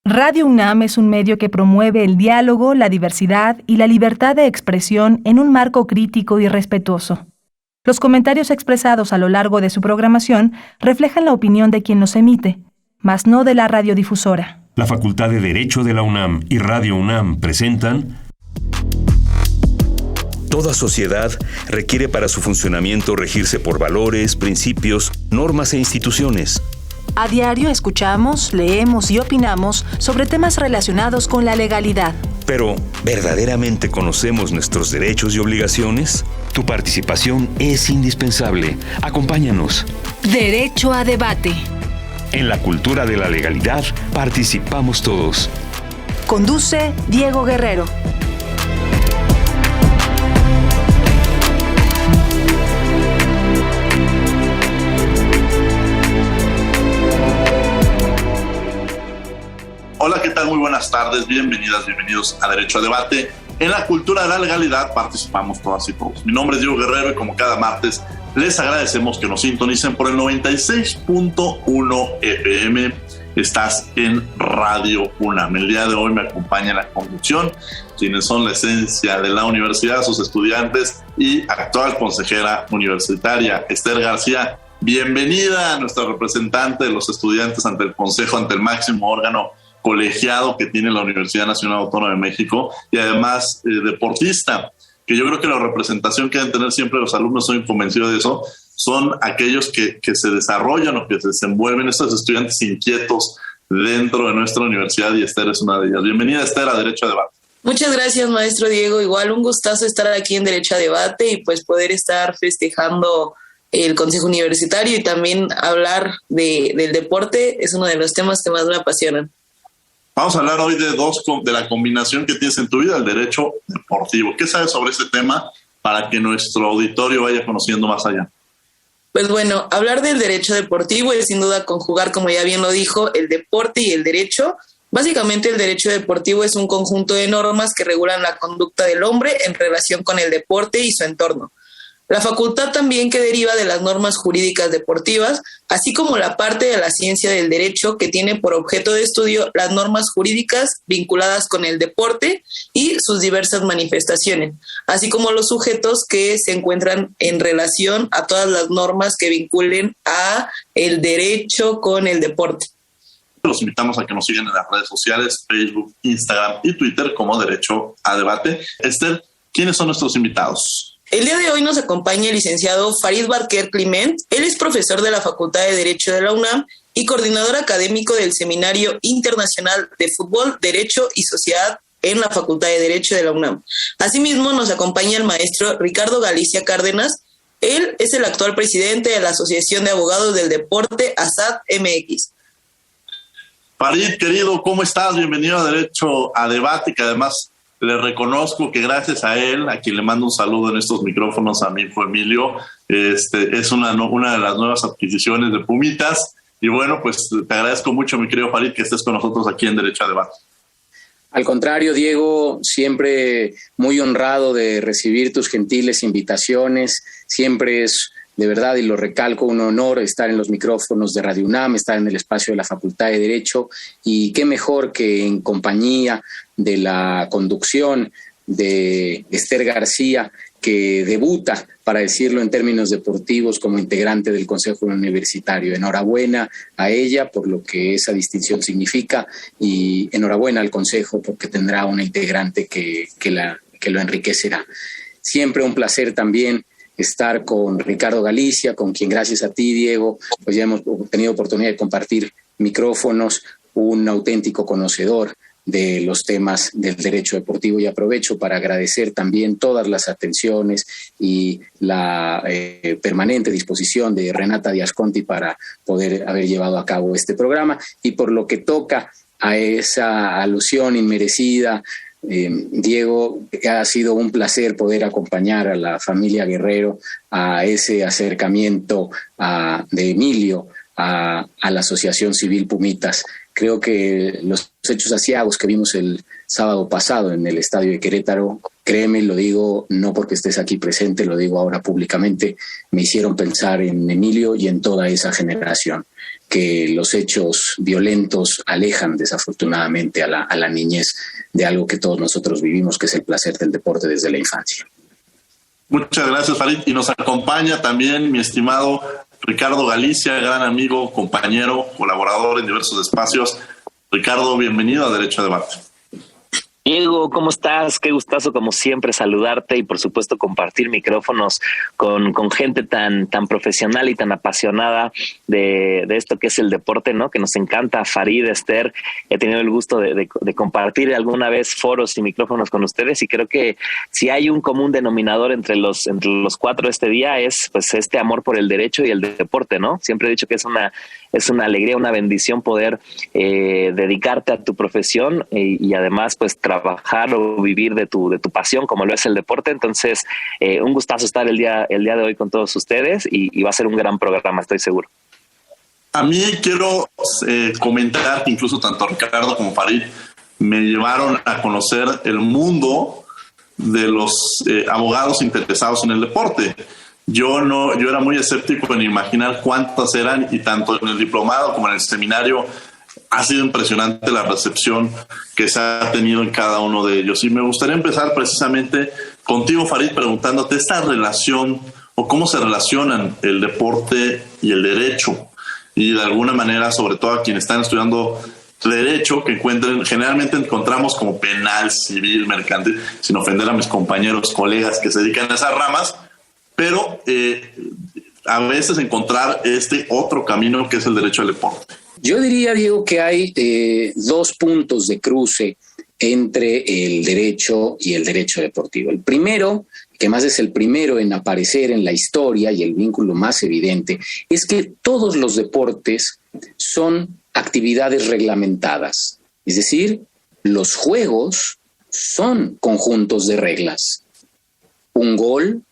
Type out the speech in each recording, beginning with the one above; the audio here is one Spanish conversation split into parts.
Radio UNAM es un medio que promueve el diálogo, la diversidad y la libertad de expresión en un marco crítico y respetuoso. Los comentarios expresados a lo largo de su programación reflejan la opinión de quien los emite, mas no de la radiodifusora. La Facultad de Derecho de la UNAM y Radio UNAM presentan... Toda sociedad requiere para su funcionamiento regirse por valores, principios, normas e instituciones. A diario escuchamos, leemos y opinamos sobre temas relacionados con la legalidad. Pero, ¿verdaderamente conocemos nuestros derechos y obligaciones? Tu participación es indispensable. Acompáñanos. Derecho a debate. En la cultura de la legalidad participamos todos. Conduce Diego Guerrero. Hola, ¿qué tal? Muy buenas tardes, bienvenidas, bienvenidos a Derecho a Debate. En la cultura de la legalidad participamos todas y todos. Mi nombre es Diego Guerrero y como cada martes les agradecemos que nos sintonicen por el 96.1 FM. Estás en Radio UNAM. El día de hoy me acompaña en la conducción quienes son la esencia de la universidad, sus estudiantes y actual consejera universitaria, Esther García. Bienvenida a nuestra representante de los estudiantes ante el Consejo, ante el máximo órgano colegiado que tiene la Universidad Nacional Autónoma de México y además deportista, que yo creo que la representación que deben tener siempre los alumnos, soy convencido de eso, son aquellos que se desarrollan o que se desenvuelven, estos estudiantes inquietos dentro de nuestra universidad, y Esther es una de ellas. Bienvenida, Esther, a Derecho a Debate. Muchas gracias, maestro Diego. Igual un gustazo estar aquí en Derecho a Debate y pues poder estar festejando el Consejo Universitario y también hablar del deporte. Es uno de los temas que más me apasionan. Vamos a hablar hoy de la combinación que tienes en tu vida, el derecho deportivo. ¿Qué sabes sobre este tema para que nuestro auditorio vaya conociendo más allá? Pues bueno, hablar del derecho deportivo es sin duda conjugar, como ya bien lo dijo, el deporte y el derecho. Básicamente el derecho deportivo es un conjunto de normas que regulan la conducta del hombre en relación con el deporte y su entorno. La facultad también que deriva de las normas jurídicas deportivas, así como la parte de la ciencia del derecho que tiene por objeto de estudio las normas jurídicas vinculadas con el deporte y sus diversas manifestaciones, así como los sujetos que se encuentran en relación a todas las normas que vinculen a el derecho con el deporte. Los invitamos a que nos sigan en las redes sociales, Facebook, Instagram y Twitter como Derecho a Debate. Esther, ¿quiénes son nuestros invitados? El día de hoy nos acompaña el licenciado Farid Barker Climent. Él es profesor de la Facultad de Derecho de la UNAM y coordinador académico del Seminario Internacional de Fútbol, Derecho y Sociedad en la Facultad de Derecho de la UNAM. Asimismo, nos acompaña el maestro Ricardo Galicia Cárdenas. Él es el actual presidente de la Asociación de Abogados del Deporte, ASAD MX. Farid, querido, ¿cómo estás? Bienvenido a Derecho a Debate, que además le reconozco que gracias a él, a quien le mando un saludo en estos micrófonos, a mi hijo Emilio, es una de las nuevas adquisiciones de Pumitas. Y bueno, pues te agradezco mucho, mi querido Farid, que estés con nosotros aquí en Derecho a Debate. Al contrario, Diego, siempre muy honrado de recibir tus gentiles invitaciones. Siempre es, de verdad, y lo recalco, un honor estar en los micrófonos de Radio UNAM, estar en el espacio de la Facultad de Derecho, y qué mejor que en compañía de la conducción de Esther García, que debuta, para decirlo en términos deportivos, como integrante del Consejo Universitario. Enhorabuena a ella por lo que esa distinción significa y enhorabuena al Consejo porque tendrá una integrante que lo enriquecerá. Siempre un placer también estar con Ricardo Galicia, con quien gracias a ti, Diego, pues ya hemos tenido oportunidad de compartir micrófonos, un auténtico conocedor de los temas del derecho deportivo, y aprovecho para agradecer también todas las atenciones y la permanente disposición de Renata Díaz Conti para poder haber llevado a cabo este programa. Y por lo que toca a esa alusión inmerecida, Diego, ha sido un placer poder acompañar a la familia Guerrero a ese acercamiento de Emilio a la Asociación Civil Pumitas. Creo que los hechos aciagos que vimos el sábado pasado en el estadio de Querétaro, créeme, lo digo no porque estés aquí presente, lo digo ahora públicamente, me hicieron pensar en Emilio y en toda esa generación. que los hechos violentos alejan desafortunadamente a la niñez de algo que todos nosotros vivimos, que es el placer del deporte desde la infancia. Muchas gracias, Farid. Y nos acompaña también mi estimado Ricardo Galicia, gran amigo, compañero, colaborador en diversos espacios. Ricardo, bienvenido a Derecho a Debate. Diego, ¿cómo estás? Qué gustazo, como siempre, saludarte y, por supuesto, compartir micrófonos con gente tan profesional y tan apasionada de esto que es el deporte, ¿no? Que nos encanta. Farid, Esther, he tenido el gusto de compartir alguna vez foros y micrófonos con ustedes, y creo que si hay un común denominador entre los cuatro este día es pues este amor por el derecho y el deporte, ¿no? Siempre he dicho que es una alegría, una bendición poder dedicarte a tu profesión y además pues trabajar o vivir de tu pasión, como lo es el deporte. Entonces, un gustazo estar el día de hoy con todos ustedes y va a ser un gran programa, estoy seguro. A mí quiero comentar que incluso tanto Ricardo como Farid me llevaron a conocer el mundo de los abogados interesados en el deporte. Yo era muy escéptico en imaginar cuántas eran, y tanto en el diplomado como en el seminario ha sido impresionante la recepción que se ha tenido en cada uno de ellos. Y me gustaría empezar precisamente contigo, Farid, preguntándote esta relación o cómo se relacionan el deporte y el derecho. Y de alguna manera, sobre todo a quienes están estudiando derecho, que generalmente encontramos como penal, civil, mercantil, sin ofender a mis compañeros, colegas que se dedican a esas ramas, pero a veces encontrar este otro camino que es el derecho al deporte. Yo diría, Diego, que hay dos puntos de cruce entre el derecho y el derecho deportivo. El primero, que más es el primero en aparecer en la historia y el vínculo más evidente, es que todos los deportes son actividades reglamentadas. Es decir, los juegos son conjuntos de reglas. Un gol,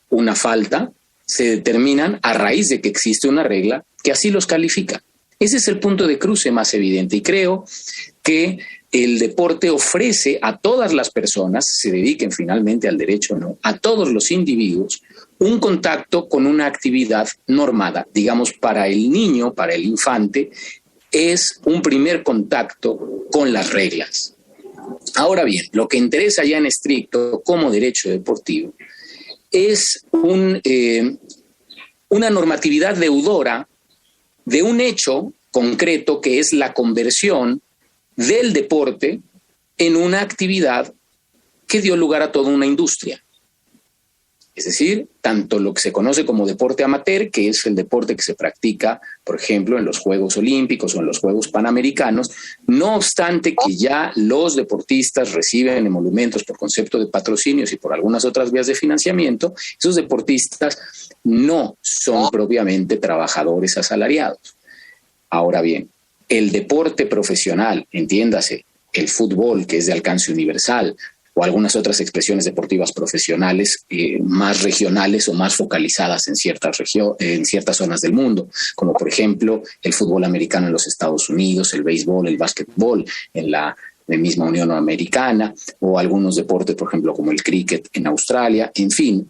una falta, se determinan a raíz de que existe una regla que así los califica. Ese es el punto de cruce más evidente, y creo que el deporte ofrece a todas las personas, se dediquen finalmente al derecho o no, a todos los individuos, un contacto con una actividad normada. Digamos, para el niño, para el infante, es un primer contacto con las reglas. Ahora bien, lo que interesa ya en estricto como derecho deportivo es una normatividad deudora de un hecho concreto que es la conversión del deporte en una actividad que dio lugar a toda una industria. Es decir, tanto lo que se conoce como deporte amateur, que es el deporte que se practica, por ejemplo, en los Juegos Olímpicos o en los Juegos Panamericanos, no obstante que ya los deportistas reciben emolumentos por concepto de patrocinios y por algunas otras vías de financiamiento, esos deportistas no son propiamente trabajadores asalariados. Ahora bien, el deporte profesional, entiéndase, el fútbol, que es de alcance universal, o algunas otras expresiones deportivas profesionales más regionales o más focalizadas en ciertas zonas del mundo, como por ejemplo el fútbol americano en los Estados Unidos, el béisbol, el básquetbol en la misma Unión Americana, o algunos deportes, por ejemplo, como el cricket en Australia. En fin,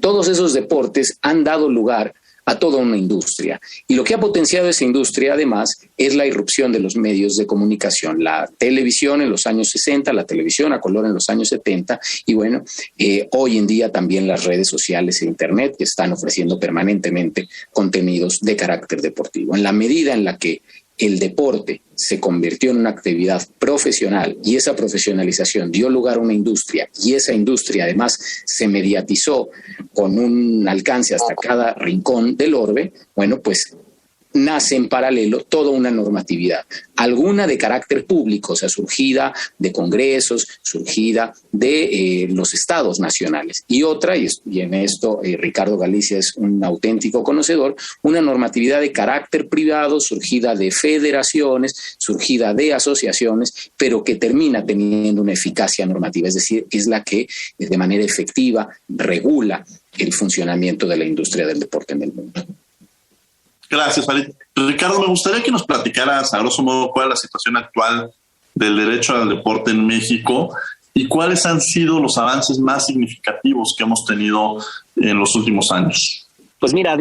todos esos deportes han dado lugar a toda una industria. Y lo que ha potenciado esa industria, además, es la irrupción de los medios de comunicación. La televisión en los años 60, la televisión a color en los años 70, y bueno, hoy en día también las redes sociales e Internet, que están ofreciendo permanentemente contenidos de carácter deportivo. En la medida en la que el deporte se convirtió en una actividad profesional y esa profesionalización dio lugar a una industria, y esa industria además se mediatizó con un alcance hasta cada rincón del orbe, bueno, pues nace en paralelo toda una normatividad, alguna de carácter público, o sea, surgida de congresos, surgida de los estados nacionales, y otra, y en esto Ricardo Galicia es un auténtico conocedor, una normatividad de carácter privado, surgida de federaciones, surgida de asociaciones, pero que termina teniendo una eficacia normativa, es decir, es la que de manera efectiva regula el funcionamiento de la industria del deporte en el mundo. Gracias, Farid. Ricardo, me gustaría que nos platicaras a grosso modo cuál es la situación actual del derecho al deporte en México y cuáles han sido los avances más significativos que hemos tenido en los últimos años. Pues mira,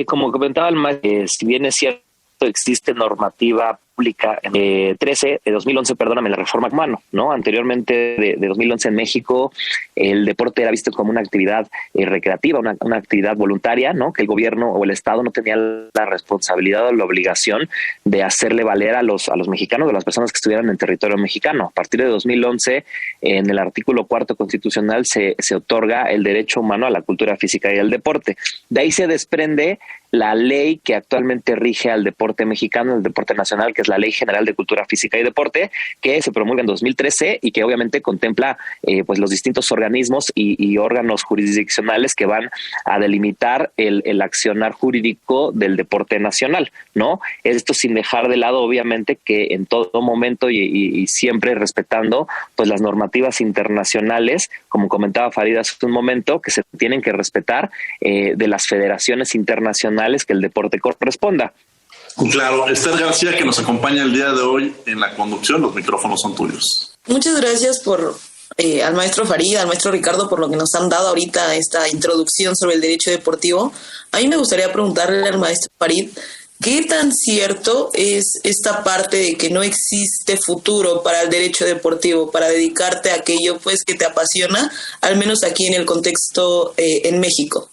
como comentaba el maestro, si bien es cierto existe normativa pública 13 de 2011, perdóname, la reforma humano, ¿no? Anteriormente de 2011 en México, el deporte era visto como una actividad recreativa, una actividad voluntaria, ¿no? Que el gobierno o el Estado no tenía la responsabilidad o la obligación de hacerle valer a los mexicanos, a las personas que estuvieran en territorio mexicano. A partir de 2011, en el artículo 4 constitucional se otorga el derecho humano a la cultura física y al deporte. De ahí se desprende la ley que actualmente rige al deporte mexicano, el deporte nacional, que es la Ley General de Cultura Física y Deporte, que se promulga en 2013 y que obviamente contempla pues los distintos organismos y órganos jurisdiccionales que van a delimitar el accionar jurídico del deporte nacional, ¿no? Esto sin dejar de lado, obviamente, que en todo momento y siempre respetando pues las normativas internacionales, como comentaba Farid hace un momento, que se tienen que respetar de las federaciones internacionales que el deporte corresponda. Claro, Esther García, que nos acompaña el día de hoy en la conducción, los micrófonos son tuyos. Muchas gracias al maestro Farid, al maestro Ricardo, por lo que nos han dado ahorita esta introducción sobre el derecho deportivo. A mí me gustaría preguntarle al maestro Farid, ¿qué tan cierto es esta parte de que no existe futuro para el derecho deportivo, para dedicarte a aquello pues que te apasiona, al menos aquí en el contexto en México?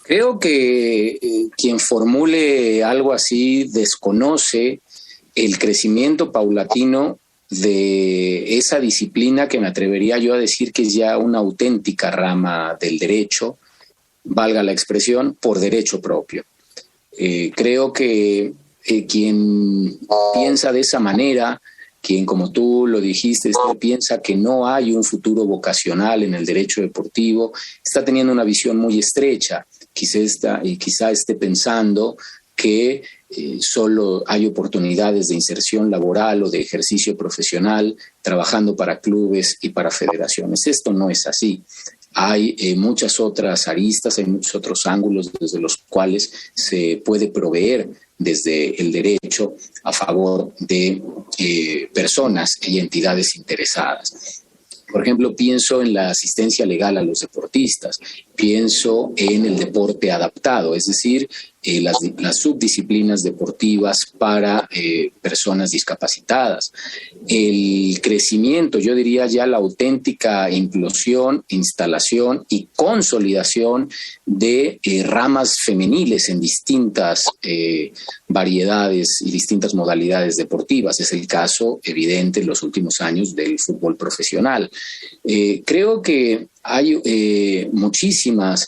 Creo que quien formule algo así desconoce el crecimiento paulatino de esa disciplina que me atrevería yo a decir que es ya una auténtica rama del derecho, valga la expresión, por derecho propio. Creo que quien piensa de esa manera, quien, como tú lo dijiste, piensa que no hay un futuro vocacional en el derecho deportivo, está teniendo una visión muy estrecha. Quizá esté pensando que solo hay oportunidades de inserción laboral o de ejercicio profesional trabajando para clubes y para federaciones. Esto no es así. Hay muchas otras aristas, hay muchos otros ángulos desde los cuales se puede proveer desde el derecho a favor de personas y entidades interesadas. Por ejemplo, pienso en la asistencia legal a los deportistas, pienso en el deporte adaptado, es decir, las subdisciplinas deportivas para personas discapacitadas. El crecimiento, yo diría ya la auténtica implosión, instalación y consolidación de ramas femeniles en distintas variedades y distintas modalidades deportivas. Es el caso evidente en los últimos años del fútbol profesional. Creo que hay muchísimas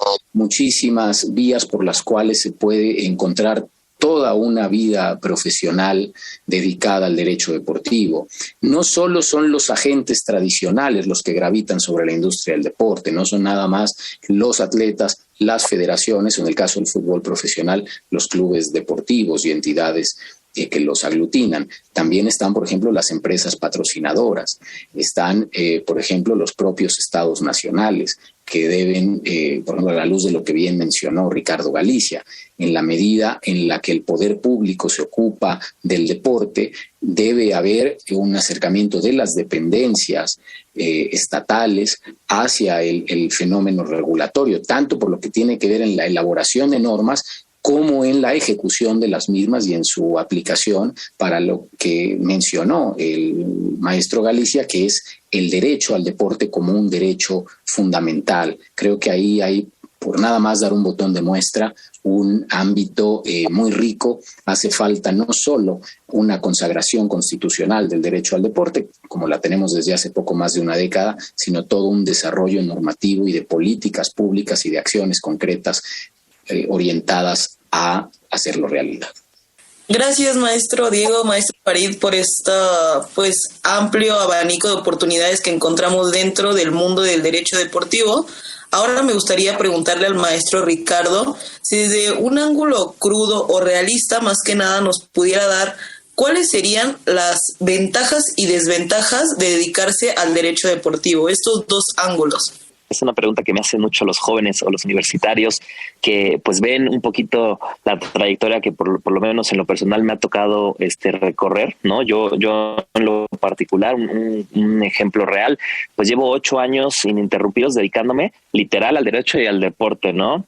vías por las cuales se puede encontrar toda una vida profesional dedicada al derecho deportivo. No solo son los agentes tradicionales los que gravitan sobre la industria del deporte, no son nada más los atletas, las federaciones, o en el caso del fútbol profesional, los clubes deportivos y entidades que los aglutinan. También están, por ejemplo, las empresas patrocinadoras. Están, por ejemplo, los propios estados nacionales que deben, por ejemplo, a la luz de lo que bien mencionó Ricardo Galicia, en la medida en la que el poder público se ocupa del deporte, debe haber un acercamiento de las dependencias estatales hacia el fenómeno regulatorio, tanto por lo que tiene que ver en la elaboración de normas como en la ejecución de las mismas y en su aplicación para lo que mencionó el maestro Galicia, que es el derecho al deporte como un derecho fundamental. Creo que ahí hay, por nada más dar un botón de muestra, un ámbito muy rico. Hace falta no solo una consagración constitucional del derecho al deporte, como la tenemos desde hace poco más de una década, sino todo un desarrollo normativo y de políticas públicas y de acciones concretas orientadas a hacerlo realidad. Gracias, maestro Diego, maestro Farid, por este amplio abanico de oportunidades que encontramos dentro del mundo del derecho deportivo. Ahora me gustaría preguntarle al maestro Ricardo si desde un ángulo crudo o realista, más que nada, nos pudiera dar cuáles serían las ventajas y desventajas de dedicarse al derecho deportivo, estos dos ángulos. Es una pregunta que me hacen mucho los jóvenes o los universitarios que pues ven un poquito la trayectoria que por lo menos en lo personal me ha tocado recorrer, ¿no? Yo en lo particular, un ejemplo real, pues llevo 8 años ininterrumpidos dedicándome literal al derecho y al deporte, ¿no?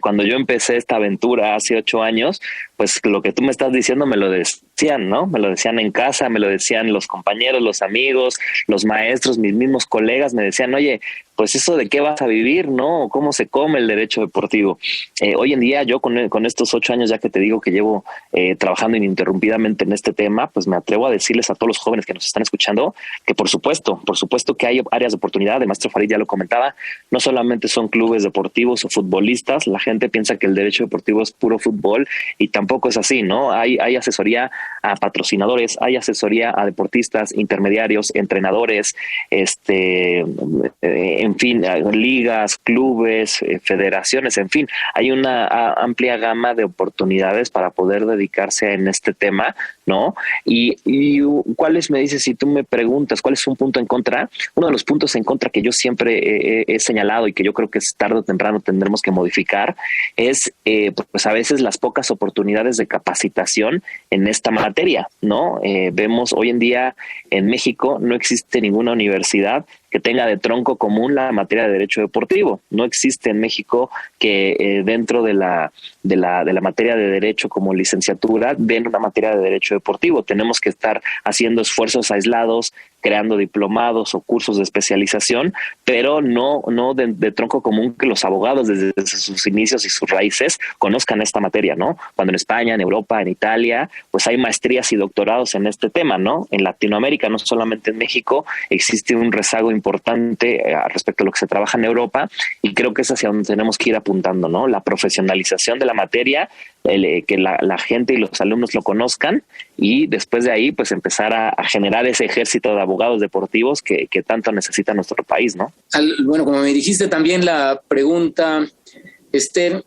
Cuando yo empecé esta aventura hace 8 años, pues lo que tú me estás diciendo me lo decían, ¿no? Me lo decían en casa, me lo decían los compañeros, los amigos, los maestros, mis mismos colegas me decían, oye, pues eso de qué vas a vivir, ¿no? ¿Cómo se come el derecho deportivo? Hoy en día yo con estos 8 años ya que te digo que llevo trabajando ininterrumpidamente en este tema, pues me atrevo a decirles a todos los jóvenes que nos están escuchando que por supuesto que hay áreas de oportunidad. El maestro Farid ya lo comentaba, no solamente son clubes deportivos o futbolistas, la gente piensa que el derecho deportivo es puro fútbol y tampoco es así, ¿no? Hay asesoría a patrocinadores, hay asesoría a deportistas, intermediarios, entrenadores, en fin, ligas, clubes, federaciones, en fin, hay una amplia gama de oportunidades para poder dedicarse en este tema, ¿no? Y ¿cuáles me dices, si tú me preguntas, cuál es un punto en contra? Uno de los puntos en contra que yo siempre he señalado y que yo creo que tarde o temprano tendremos que modificar es, pues a veces las pocas oportunidades de capacitación en esta materia, ¿no? Vemos hoy en día en México no existe ninguna universidad que tenga de tronco común la materia de derecho deportivo. No existe en México que dentro de la materia de derecho como licenciatura den una materia de derecho deportivo. Tenemos que estar haciendo esfuerzos aislados, creando diplomados o cursos de especialización, pero no de tronco común que los abogados desde sus inicios y sus raíces conozcan esta materia, ¿no? Cuando en España, en Europa, en Italia, pues hay maestrías y doctorados en este tema, ¿no? En Latinoamérica, no solamente en México, existe un rezago importante respecto a lo que se trabaja en Europa y creo que es hacia donde tenemos que ir apuntando, ¿no? La profesionalización de la materia, que la gente y los alumnos lo conozcan y después de ahí pues empezar a generar ese ejército de abogados deportivos que tanto necesita nuestro país, ¿no? Bueno, como me dijiste también la pregunta, Esther,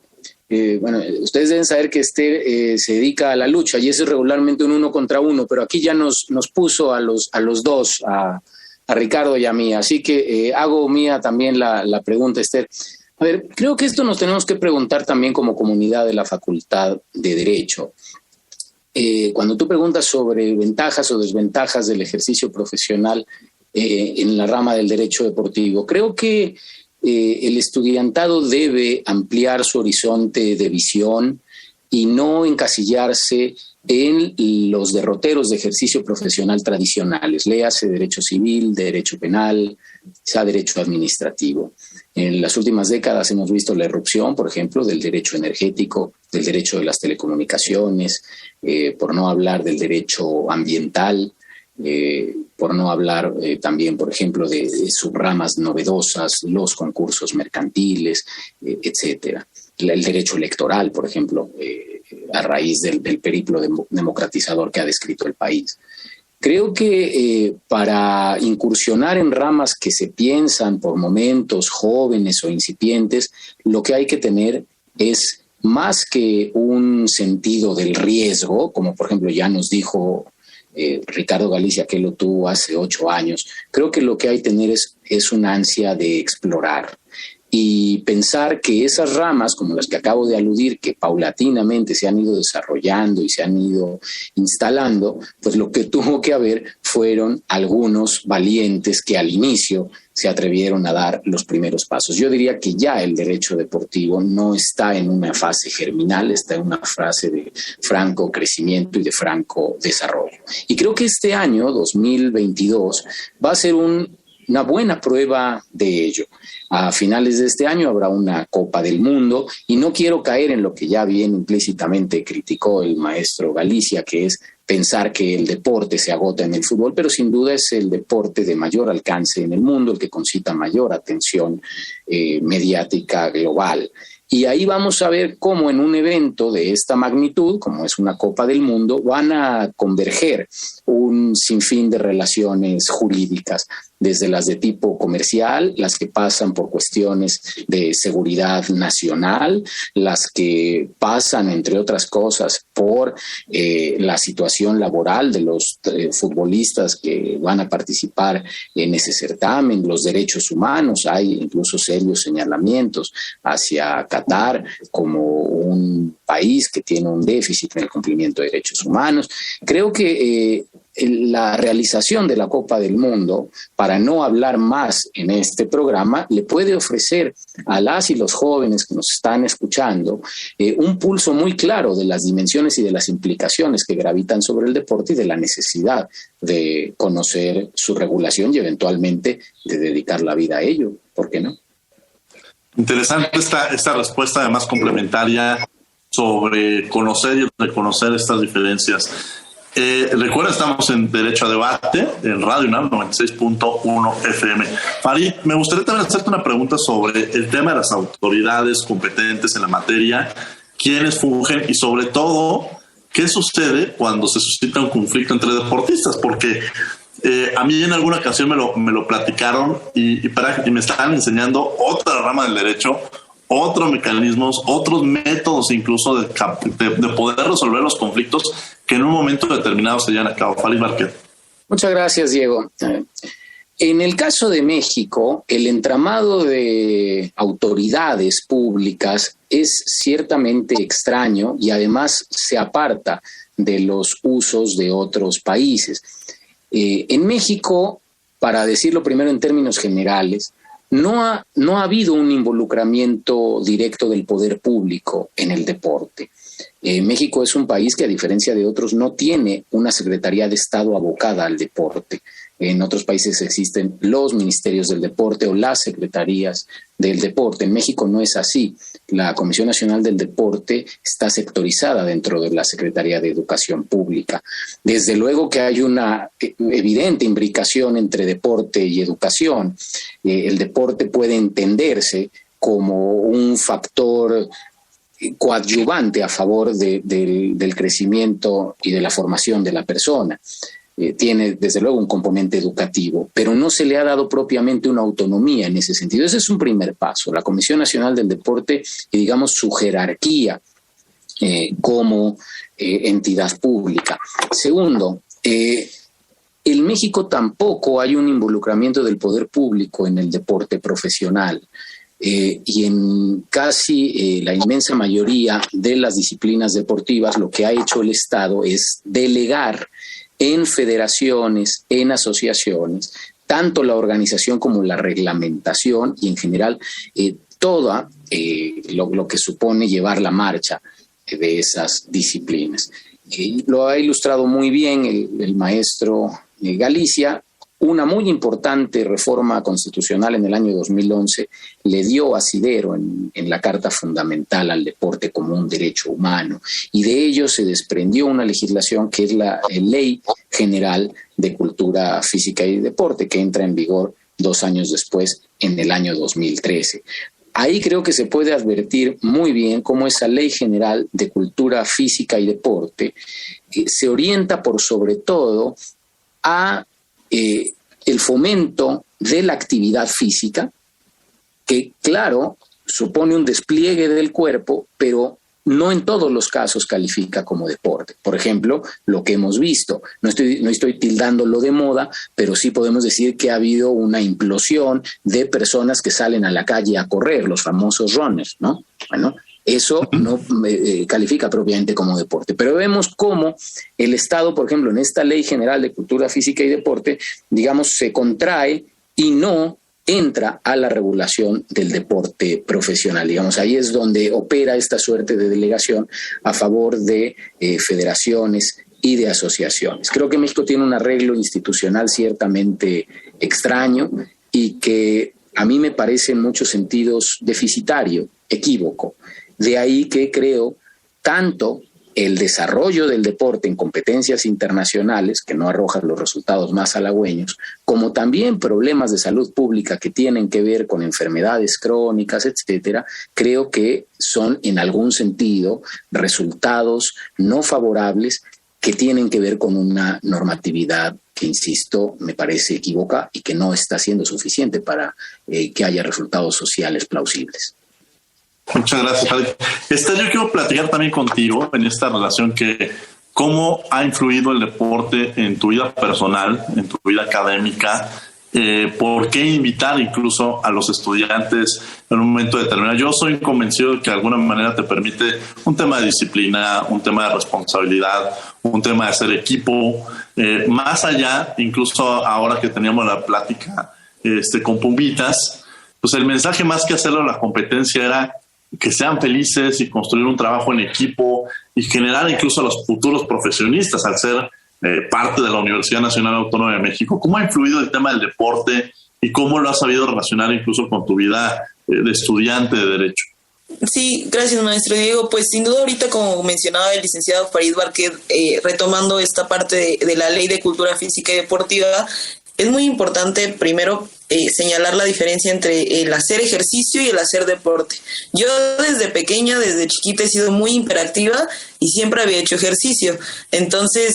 ustedes deben saber que Esther se dedica a la lucha y eso es regularmente un 1 contra 1, pero aquí ya nos puso a los dos, a Ricardo y a mí, así que hago mía también la pregunta, Esther. A ver, creo que esto nos tenemos que preguntar también como comunidad de la Facultad de Derecho. Cuando tú preguntas sobre ventajas o desventajas del ejercicio profesional en la rama del derecho deportivo, creo que el estudiantado debe ampliar su horizonte de visión y no encasillarse en los derroteros de ejercicio profesional tradicionales, léase derecho civil, derecho penal, quizá derecho administrativo. En las últimas décadas hemos visto la irrupción, por ejemplo, del derecho energético, del derecho de las telecomunicaciones, por no hablar del derecho ambiental, por no hablar también, por ejemplo, de subramas novedosas, los concursos mercantiles, etcétera. El derecho electoral, por ejemplo, a raíz del periplo democratizador que ha descrito el país. Creo que para incursionar en ramas que se piensan por momentos jóvenes o incipientes, lo que hay que tener es más que un sentido del riesgo, como por ejemplo ya nos dijo Ricardo Galicia que lo tuvo hace 8 años. Creo que lo que hay que tener es una ansia de explorar y pensar que esas ramas, como las que acabo de aludir, que paulatinamente se han ido desarrollando y se han ido instalando, pues lo que tuvo que haber fueron algunos valientes que al inicio se atrevieron a dar los primeros pasos. Yo diría que ya el derecho deportivo no está en una fase germinal, está en una fase de franco crecimiento y de franco desarrollo. Y creo que este año, 2022, va a ser una buena prueba de ello. A finales de este año habrá una Copa del Mundo y no quiero caer en lo que ya bien implícitamente criticó el maestro Galicia, que es pensar que el deporte se agota en el fútbol, pero sin duda es el deporte de mayor alcance en el mundo, el que concita mayor atención mediática global. Y ahí vamos a ver cómo en un evento de esta magnitud, como es una Copa del Mundo, van a converger un sinfín de relaciones jurídicas, desde las de tipo comercial, las que pasan por cuestiones de seguridad nacional, las que pasan, entre otras cosas, por la situación laboral de los futbolistas que van a participar en ese certamen, los derechos humanos. Hay incluso serios señalamientos hacia Qatar como un país que tiene un déficit en el cumplimiento de derechos humanos. Creo que la realización de la Copa del Mundo, para no hablar más en este programa, le puede ofrecer a las y los jóvenes que nos están escuchando un pulso muy claro de las dimensiones y de las implicaciones que gravitan sobre el deporte y de la necesidad de conocer su regulación y eventualmente de dedicar la vida a ello. ¿Por qué no? Interesante esta respuesta, además complementaria, sobre conocer y reconocer estas diferencias. Recuerda, estamos en Derecho a Debate, en Radio UNAM 96.1 FM. Farid, me gustaría también hacerte una pregunta sobre el tema de las autoridades competentes en la materia, quiénes fungen y sobre todo, qué sucede cuando se suscita un conflicto entre deportistas, porque a mí en alguna ocasión me lo platicaron y me estaban enseñando otra rama del derecho, otros mecanismos, otros métodos incluso de poder resolver los conflictos que en un momento determinado se llevan a cabo. Farid Barquet. Muchas gracias, Diego. En el caso de México, el entramado de autoridades públicas es ciertamente extraño y además se aparta de los usos de otros países. En México, para decirlo primero en términos generales, no ha habido un involucramiento directo del poder público en el deporte. México es un país que, a diferencia de otros, no tiene una Secretaría de Estado abocada al deporte. En otros países existen los ministerios del deporte o las secretarías del deporte. En México no es así. La Comisión Nacional del Deporte está sectorizada dentro de la Secretaría de Educación Pública. Desde luego que hay una evidente imbricación entre deporte y educación. El deporte puede entenderse como un factor coadyuvante a favor del crecimiento y de la formación de la persona. Tiene desde luego un componente educativo, pero no se le ha dado propiamente una autonomía en ese sentido. Ese es un primer paso. La Comisión Nacional del Deporte y, digamos, su jerarquía como entidad pública. Segundo, en México tampoco hay un involucramiento del poder público en el deporte profesional. Y en casi la inmensa mayoría de las disciplinas deportivas lo que ha hecho el Estado es delegar en federaciones, en asociaciones, tanto la organización como la reglamentación y en general todo lo que supone llevar la marcha de esas disciplinas. Lo ha ilustrado muy bien el maestro Galicia. Una muy importante reforma constitucional en el año 2011 le dio asidero en la Carta Fundamental al deporte como un derecho humano, y de ello se desprendió una legislación que es la Ley General de Cultura Física y Deporte, que entra en vigor 2 años después, en el año 2013. Ahí creo que se puede advertir muy bien cómo esa Ley General de Cultura Física y Deporte se orienta por sobre todo a el fomento de la actividad física, que claro, supone un despliegue del cuerpo, pero no en todos los casos califica como deporte. Por ejemplo, lo que hemos visto, no estoy tildándolo de moda, pero sí podemos decir que ha habido una implosión de personas que salen a la calle a correr, los famosos runners, ¿no? Bueno, eso no califica propiamente como deporte. Pero vemos cómo el Estado, por ejemplo, en esta Ley General de Cultura Física y Deporte, digamos, se contrae y no entra a la regulación del deporte profesional. Digamos, ahí es donde opera esta suerte de delegación a favor de federaciones y de asociaciones. Creo que México tiene un arreglo institucional ciertamente extraño y que a mí me parece en muchos sentidos deficitario, equívoco. De ahí que creo tanto el desarrollo del deporte en competencias internacionales, que no arrojan los resultados más halagüeños, como también problemas de salud pública que tienen que ver con enfermedades crónicas, etcétera, creo que son en algún sentido resultados no favorables que tienen que ver con una normatividad que, insisto, me parece equívoca y que no está siendo suficiente para que haya resultados sociales plausibles. Muchas gracias, Farid. Yo quiero platicar también contigo en esta relación cómo ha influido el deporte en tu vida personal, en tu vida académica. ¿Por qué invitar incluso a los estudiantes en un momento determinado? Yo soy convencido de que de alguna manera te permite un tema de disciplina, un tema de responsabilidad, un tema de ser equipo, más allá, incluso ahora que teníamos la plática con Pumitas, pues el mensaje más que hacerlo a la competencia era que sean felices y construir un trabajo en equipo y generar incluso a los futuros profesionistas al ser parte de la Universidad Nacional Autónoma de México. ¿Cómo ha influido el tema del deporte y cómo lo has sabido relacionar incluso con tu vida de estudiante de Derecho? Sí, gracias, maestro Diego. Pues sin duda ahorita, como mencionaba el licenciado Farid Barquet, retomando esta parte de la Ley de Cultura Física y Deportiva, es muy importante primero señalar la diferencia entre el hacer ejercicio y el hacer deporte. Yo desde pequeña, desde chiquita, he sido muy hiperactiva y siempre había hecho ejercicio. Entonces,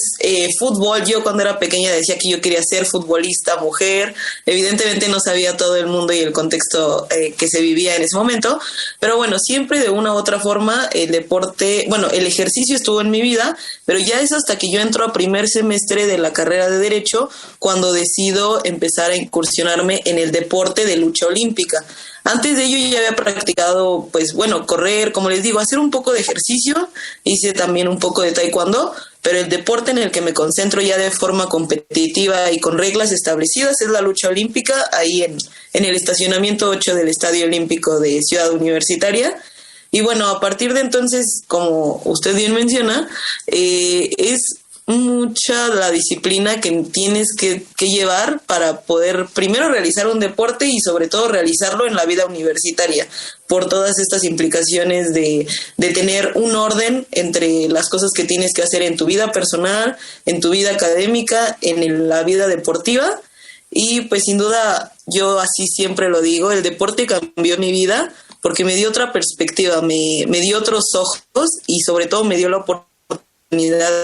fútbol, yo cuando era pequeña decía que yo quería ser futbolista mujer. Evidentemente no sabía todo el mundo y el contexto que se vivía en ese momento, pero bueno, siempre de una u otra forma el deporte, bueno, el ejercicio estuvo en mi vida, pero ya es hasta que yo entro a primer semestre de la carrera de Derecho cuando decido empezar a incursionarme en el deporte de lucha olímpica. Antes de ello ya había practicado, pues bueno, correr, como les digo, hacer un poco de ejercicio, hice también un poco de taekwondo, pero el deporte en el que me concentro ya de forma competitiva y con reglas establecidas es la lucha olímpica, ahí en el estacionamiento 8 del Estadio Olímpico de Ciudad Universitaria. Y bueno, a partir de entonces, como usted bien menciona, es mucha la disciplina que tienes que llevar para poder primero realizar un deporte y sobre todo realizarlo en la vida universitaria, por todas estas implicaciones de tener un orden entre las cosas que tienes que hacer en tu vida personal, en tu vida académica, en la vida deportiva. Y pues sin duda, yo así siempre lo digo, el deporte cambió mi vida porque me dio otra perspectiva, me dio otros ojos y sobre todo me dio la oportunidad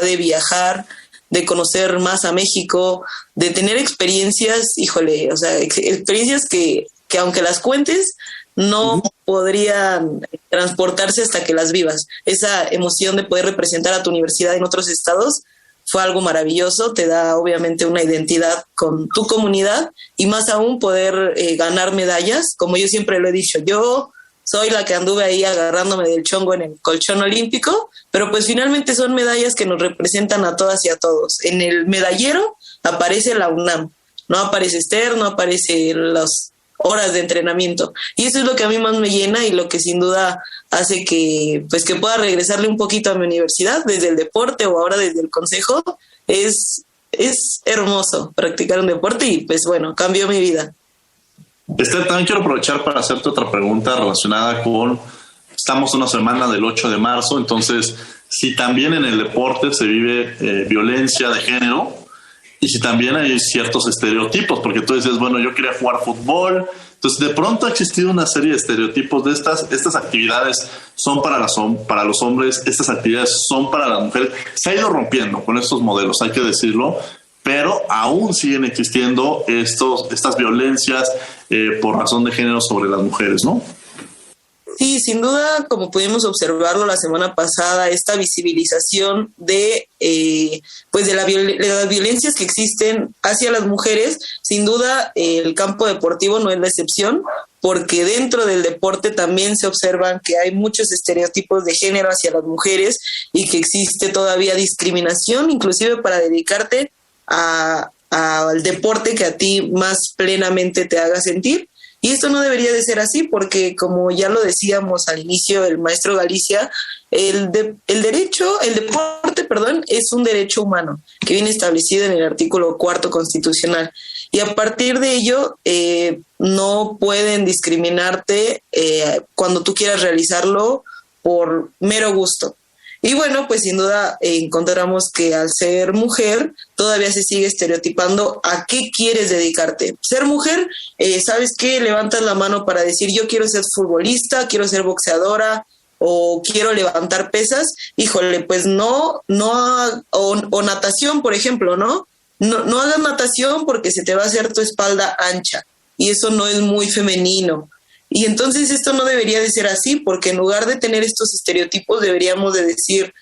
de viajar, de conocer más a México, de tener experiencias, híjole, o sea, experiencias que aunque las cuentes, no podrían transportarse hasta que las vivas. Esa emoción de poder representar a tu universidad en otros estados fue algo maravilloso, te da obviamente una identidad con tu comunidad y más aún poder ganar medallas, como yo siempre lo he dicho, yo soy la que anduve ahí agarrándome del chongo en el colchón olímpico, pero pues finalmente son medallas que nos representan a todas y a todos. En el medallero aparece la UNAM, no aparece Esther, no aparece las horas de entrenamiento. Y eso es lo que a mí más me llena y lo que sin duda hace que pueda regresarle un poquito a mi universidad, desde el deporte o ahora desde el consejo. Es hermoso practicar un deporte y pues bueno, cambió mi vida. También quiero aprovechar para hacerte otra pregunta relacionada con, estamos una semana del 8 de marzo, entonces si también en el deporte se vive violencia de género y si también hay ciertos estereotipos, porque tú dices, bueno, yo quería jugar fútbol, entonces de pronto ha existido una serie de estereotipos de estas actividades son para los hombres, estas actividades son para las mujeres, se ha ido rompiendo con estos modelos, hay que decirlo, pero aún siguen existiendo estas violencias por razón de género sobre las mujeres, ¿no? Sí, sin duda, como pudimos observarlo la semana pasada, esta visibilización de las violencias que existen hacia las mujeres, sin duda el campo deportivo no es la excepción, porque dentro del deporte también se observan que hay muchos estereotipos de género hacia las mujeres y que existe todavía discriminación, inclusive para dedicarte al deporte que a ti más plenamente te haga sentir. Y esto no debería de ser así porque, como ya lo decíamos al inicio el maestro Galicia, el deporte, es un derecho humano que viene establecido en el artículo 4 constitucional. Y a partir de ello, no pueden discriminarte cuando tú quieras realizarlo por mero gusto. Y bueno, pues sin duda encontramos que al ser mujer todavía se sigue estereotipando a qué quieres dedicarte. Ser mujer, ¿sabes qué? Levantas la mano para decir yo quiero ser futbolista, quiero ser boxeadora o quiero levantar pesas. Híjole, pues no, o natación, por ejemplo, ¿no? No hagas natación porque se te va a hacer tu espalda ancha y eso no es muy femenino. Y entonces esto no debería de ser así, porque en lugar de tener estos estereotipos deberíamos de decir,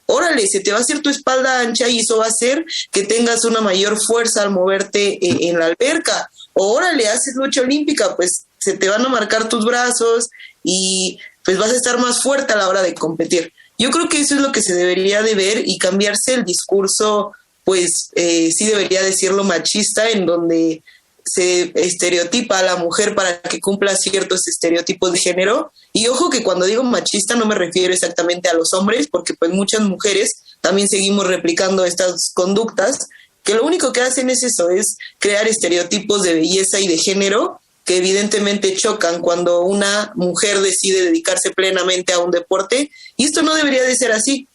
órale, se te va a hacer tu espalda ancha y eso va a hacer que tengas una mayor fuerza al moverte en la alberca. O órale, haces lucha olímpica, pues se te van a marcar tus brazos y pues vas a estar más fuerte a la hora de competir. Yo creo que eso es lo que se debería de ver y cambiarse el discurso pues sí debería decirlo machista, en donde se estereotipa a la mujer para que cumpla ciertos estereotipos de género. Y ojo que cuando digo machista no me refiero exactamente a los hombres, porque pues muchas mujeres también seguimos replicando estas conductas, que lo único que hacen es eso, es crear estereotipos de belleza y de género que evidentemente chocan cuando una mujer decide dedicarse plenamente a un deporte, y esto no debería de ser así.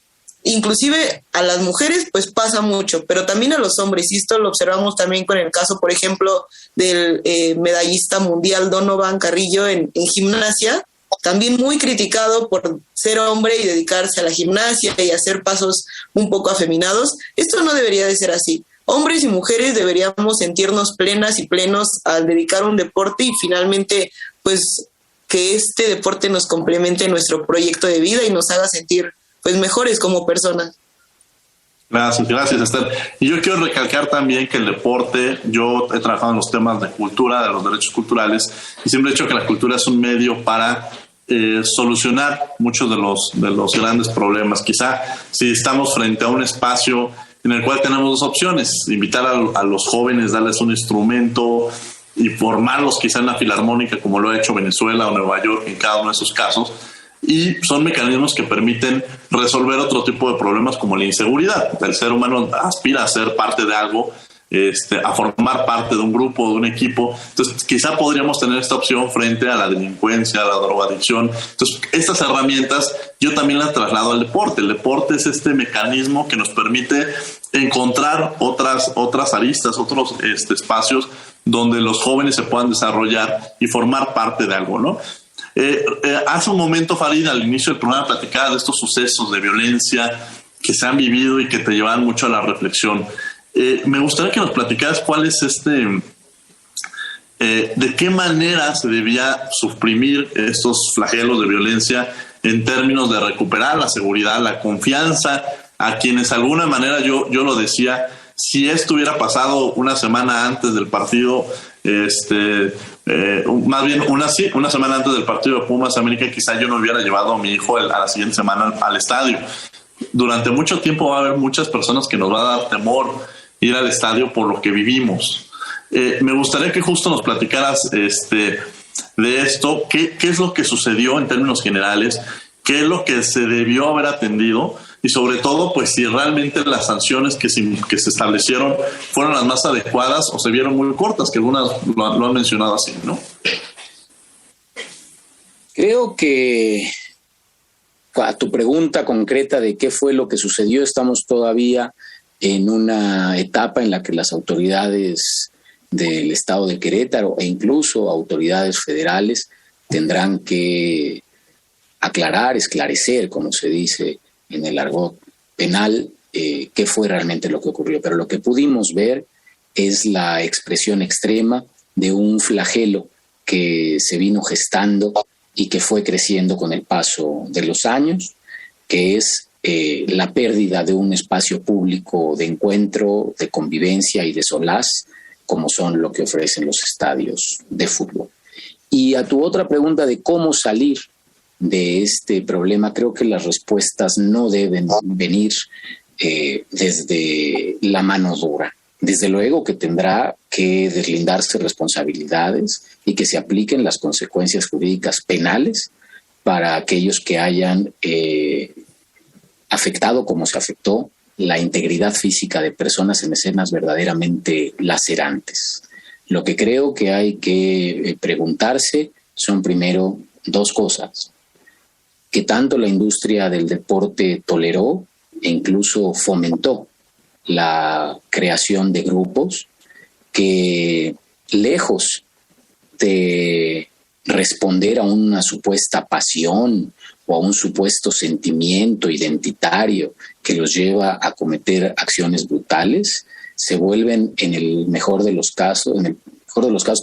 Inclusive a las mujeres pues pasa mucho, pero también a los hombres, y esto lo observamos también con el caso, por ejemplo, del medallista mundial Donovan Carrillo en gimnasia, también muy criticado por ser hombre y dedicarse a la gimnasia y hacer pasos un poco afeminados. Esto no debería de ser así. Hombres y mujeres deberíamos sentirnos plenas y plenos al dedicar un deporte, y finalmente pues que este deporte nos complemente nuestro proyecto de vida y nos haga sentir pues mejores como personas. Gracias, Esther. Y yo quiero recalcar también que el deporte, yo he trabajado en los temas de cultura, de los derechos culturales, y siempre he dicho que la cultura es un medio para solucionar muchos de los grandes problemas. Quizá si estamos frente a un espacio en el cual tenemos dos opciones: invitar a los jóvenes, darles un instrumento y formarlos quizá en la filarmónica, como lo ha hecho Venezuela o Nueva York en cada uno de esos casos. Y son mecanismos que permiten resolver otro tipo de problemas como la inseguridad. El ser humano aspira a ser parte de algo, a formar parte de un grupo, de un equipo. Entonces quizá podríamos tener esta opción frente a la delincuencia, a la drogadicción. Entonces estas herramientas yo también las traslado al deporte. El deporte es este mecanismo que nos permite encontrar otras aristas, otros espacios donde los jóvenes se puedan desarrollar y formar parte de algo, ¿no? Hace un momento, Farid, al inicio del programa platicaba de estos sucesos de violencia que se han vivido y que te llevan mucho a la reflexión. Me gustaría que nos platicaras cuál es de qué manera se debía suprimir estos flagelos de violencia en términos de recuperar la seguridad, la confianza a quienes de alguna manera, yo lo decía, si esto hubiera pasado una semana antes del partido, más bien una semana antes del partido de Pumas América, quizá yo no hubiera llevado a mi hijo a la siguiente semana al estadio. Durante mucho tiempo va a haber muchas personas que nos va a dar temor ir al estadio por lo que vivimos. Me gustaría que justo nos platicaras de esto, qué es lo que sucedió en términos generales, qué es lo que se debió haber atendido, y sobre todo, pues si realmente las sanciones que se establecieron fueron las más adecuadas o se vieron muy cortas, que algunas lo han mencionado así, ¿no? Creo que a tu pregunta concreta de qué fue lo que sucedió, estamos todavía en una etapa en la que las autoridades del estado de Querétaro e incluso autoridades federales tendrán que aclarar, esclarecer, como se dice en el argot penal, qué fue realmente lo que ocurrió. Pero lo que pudimos ver es la expresión extrema de un flagelo que se vino gestando y que fue creciendo con el paso de los años, que es la pérdida de un espacio público de encuentro, de convivencia y de solaz, como son lo que ofrecen los estadios de fútbol. Y a tu otra pregunta de cómo salir de este problema, creo que las respuestas no deben venir desde la mano dura. Desde luego que tendrá que deslindarse responsabilidades y que se apliquen las consecuencias jurídicas penales para aquellos que hayan afectado como se afectó la integridad física de personas en escenas verdaderamente lacerantes. Lo que creo que hay que preguntarse son primero dos cosas: que tanto la industria del deporte toleró e incluso fomentó la creación de grupos que, lejos de responder a una supuesta pasión o a un supuesto sentimiento identitario que los lleva a cometer acciones brutales, se vuelven en el mejor de los casos,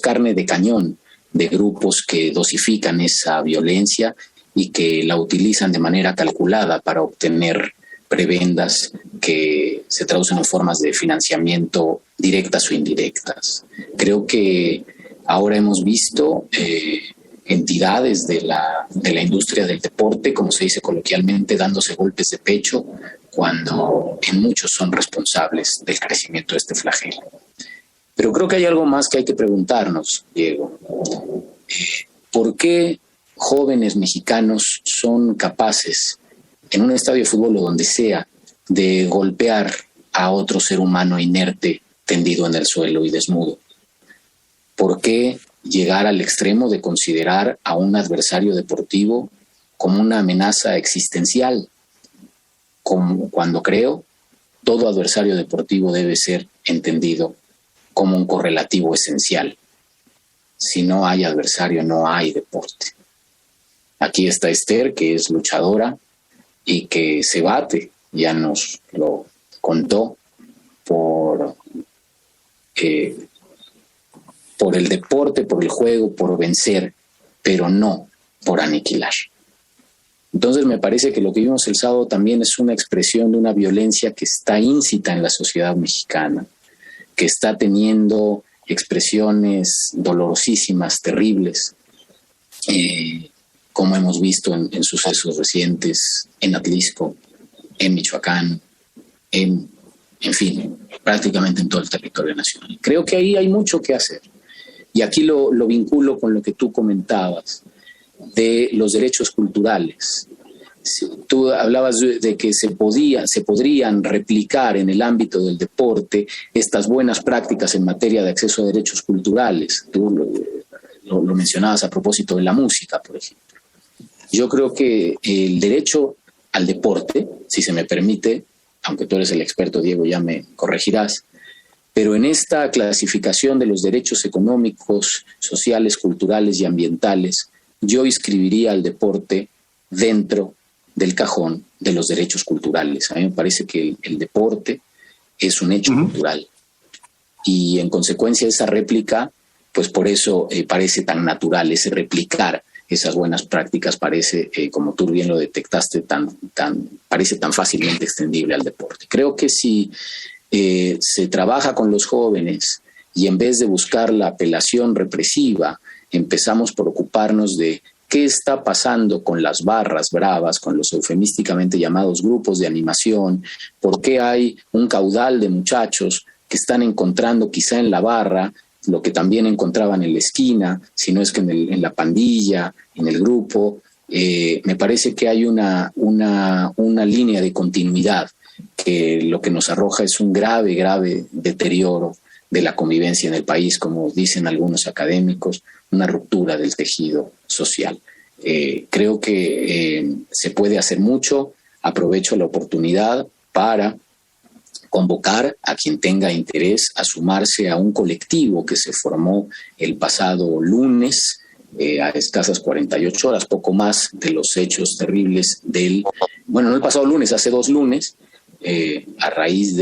carne de cañón de grupos que dosifican esa violencia y que la utilizan de manera calculada para obtener prebendas que se traducen en formas de financiamiento directas o indirectas. Creo que ahora hemos visto entidades de la industria del deporte, como se dice coloquialmente, dándose golpes de pecho cuando en muchos son responsables del crecimiento de este flagelo. Pero creo que hay algo más que hay que preguntarnos, Diego. ¿Por qué jóvenes mexicanos son capaces, en un estadio de fútbol o donde sea, de golpear a otro ser humano inerte, tendido en el suelo y desnudo? ¿Por qué llegar al extremo de considerar a un adversario deportivo como una amenaza existencial? Cuando creo, todo adversario deportivo debe ser entendido como un correlativo esencial. Si no hay adversario, no hay deporte. Aquí está Esther, que es luchadora y que se bate, ya nos lo contó, por el deporte, por el juego, por vencer, pero no por aniquilar. Entonces me parece que lo que vimos el sábado también es una expresión de una violencia que está íncita en la sociedad mexicana, que está teniendo expresiones dolorosísimas, terribles, como hemos visto en sucesos recientes, en Atlisco, en Michoacán, en fin, prácticamente en todo el territorio nacional. Creo que ahí hay mucho que hacer. Y aquí lo vinculo con lo que tú comentabas de los derechos culturales. Tú hablabas de que se podrían replicar en el ámbito del deporte estas buenas prácticas en materia de acceso a derechos culturales. Tú lo mencionabas a propósito de la música, por ejemplo. Yo creo que el derecho al deporte, si se me permite, aunque tú eres el experto, Diego, ya me corregirás, pero en esta clasificación de los derechos económicos, sociales, culturales y ambientales, yo inscribiría al deporte dentro del cajón de los derechos culturales. A mí me parece que el deporte es un hecho cultural y en consecuencia esa réplica, pues por eso parece tan natural, ese replicar esas buenas prácticas parece, como tú bien lo detectaste, parece tan fácilmente extendible al deporte. Creo que si se trabaja con los jóvenes y en vez de buscar la apelación represiva, empezamos por ocuparnos de qué está pasando con las barras bravas, con los eufemísticamente llamados grupos de animación, por qué hay un caudal de muchachos que están encontrando quizá en la barra lo que también encontraban en la esquina, si no es que en la pandilla, en el grupo. Me parece que hay una línea de continuidad que lo que nos arroja es un grave deterioro de la convivencia en el país, como dicen algunos académicos, una ruptura del tejido social. Creo que se puede hacer mucho. Aprovecho la oportunidad para convocar a quien tenga interés a sumarse a un colectivo que se formó el pasado lunes, a escasas 48 horas, poco más de los hechos terribles no el pasado lunes, hace 2 lunes, a raíz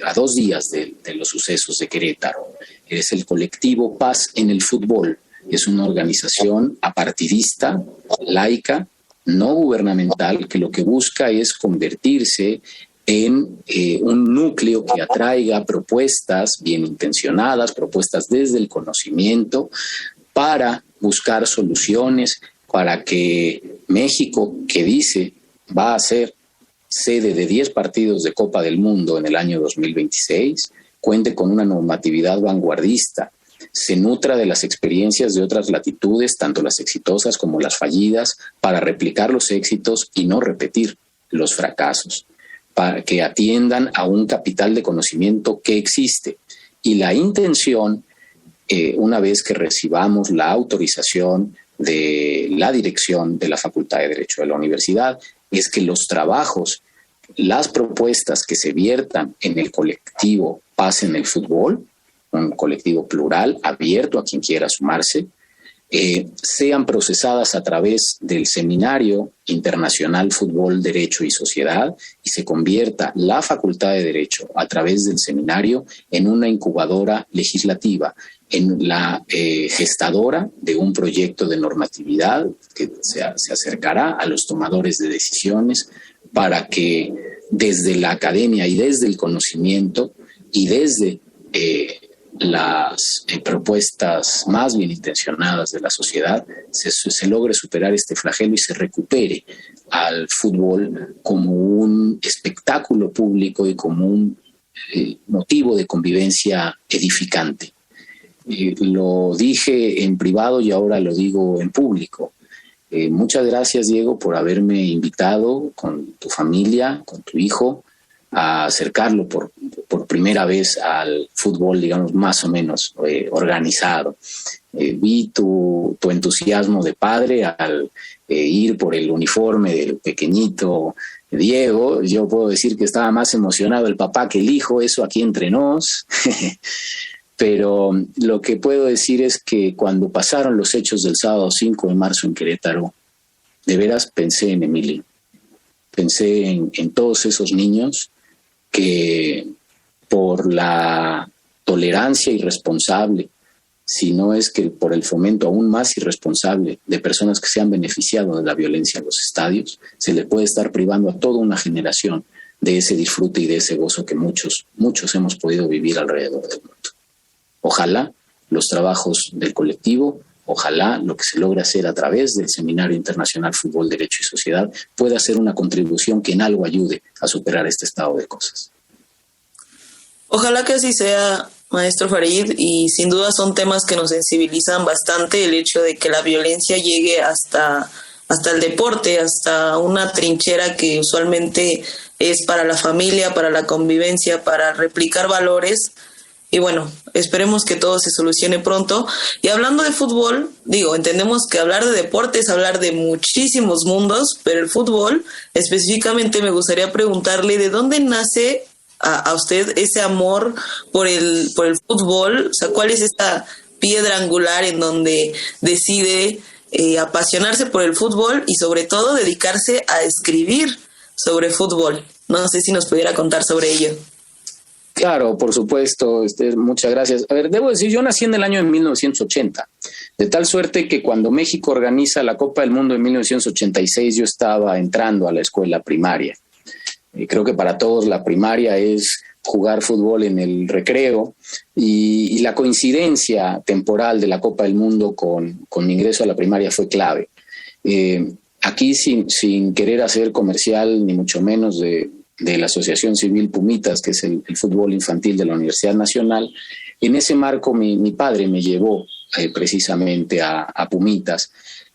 a 2 días de los sucesos de Querétaro. Es el colectivo Paz en el Fútbol. Es una organización apartidista, laica, no gubernamental, que lo que busca es convertirse en un núcleo que atraiga propuestas bien intencionadas, propuestas desde el conocimiento, para buscar soluciones para que México, que dice va a ser sede de 10 partidos de Copa del Mundo en el año 2026, cuente con una normatividad vanguardista, se nutra de las experiencias de otras latitudes, tanto las exitosas como las fallidas, para replicar los éxitos y no repetir los fracasos, para que atiendan a un capital de conocimiento que existe. Y la intención, una vez que recibamos la autorización de la dirección de la Facultad de Derecho de la Universidad, es que los trabajos, las propuestas que se viertan en el colectivo Paz en el Fútbol, un colectivo plural, abierto a quien quiera sumarse, sean procesadas a través del Seminario Internacional Fútbol, Derecho y Sociedad, y se convierta la Facultad de Derecho a través del seminario en una incubadora legislativa, en la gestadora de un proyecto de normatividad que se acercará a los tomadores de decisiones para que desde la academia y desde el conocimiento y desde las propuestas más bien intencionadas de la sociedad, se logre superar este flagelo y se recupere al fútbol como un espectáculo público y como un motivo de convivencia edificante. Lo dije en privado y ahora lo digo en público. Muchas gracias, Diego, por haberme invitado con tu familia, con tu hijo, a acercarlo por primera vez al fútbol, digamos, más o menos organizado. Vi tu entusiasmo de padre al ir por el uniforme del pequeñito Diego. Yo puedo decir que estaba más emocionado el papá que el hijo, eso aquí entre nos. Pero lo que puedo decir es que cuando pasaron los hechos del sábado 5 de marzo en Querétaro, de veras pensé en Emily. Pensé en todos esos niños que por la tolerancia irresponsable, si no es que por el fomento aún más irresponsable de personas que se han beneficiado de la violencia en los estadios, se le puede estar privando a toda una generación de ese disfrute y de ese gozo que muchos hemos podido vivir alrededor del mundo. Ojalá los trabajos del colectivo, ojalá lo que se logre hacer a través del Seminario Internacional Fútbol, Derecho y Sociedad pueda ser una contribución que en algo ayude a superar este estado de cosas. Ojalá que así sea, maestro Farid, y sin duda son temas que nos sensibilizan bastante, el hecho de que la violencia llegue hasta el deporte, hasta una trinchera que usualmente es para la familia, para la convivencia, para replicar valores. Y bueno, esperemos que todo se solucione pronto. Y hablando de fútbol, entendemos que hablar de deporte es hablar de muchísimos mundos, pero el fútbol, específicamente me gustaría preguntarle de dónde nace a usted ese amor por el fútbol. O sea, ¿cuál es esta piedra angular en donde decide apasionarse por el fútbol y sobre todo dedicarse a escribir sobre fútbol? No sé si nos pudiera contar sobre ello. Claro, por supuesto, muchas gracias. A ver, debo decir, yo nací en el año de 1980, de tal suerte que cuando México organiza la Copa del Mundo en 1986 yo estaba entrando a la escuela primaria. Creo que para todos la primaria es jugar fútbol en el recreo y la coincidencia temporal de la Copa del Mundo con mi ingreso a la primaria fue clave. Aquí sin querer hacer comercial ni mucho menos de la Asociación Civil Pumitas, que es el fútbol infantil de la Universidad Nacional. En ese marco mi padre me llevó precisamente a Pumitas,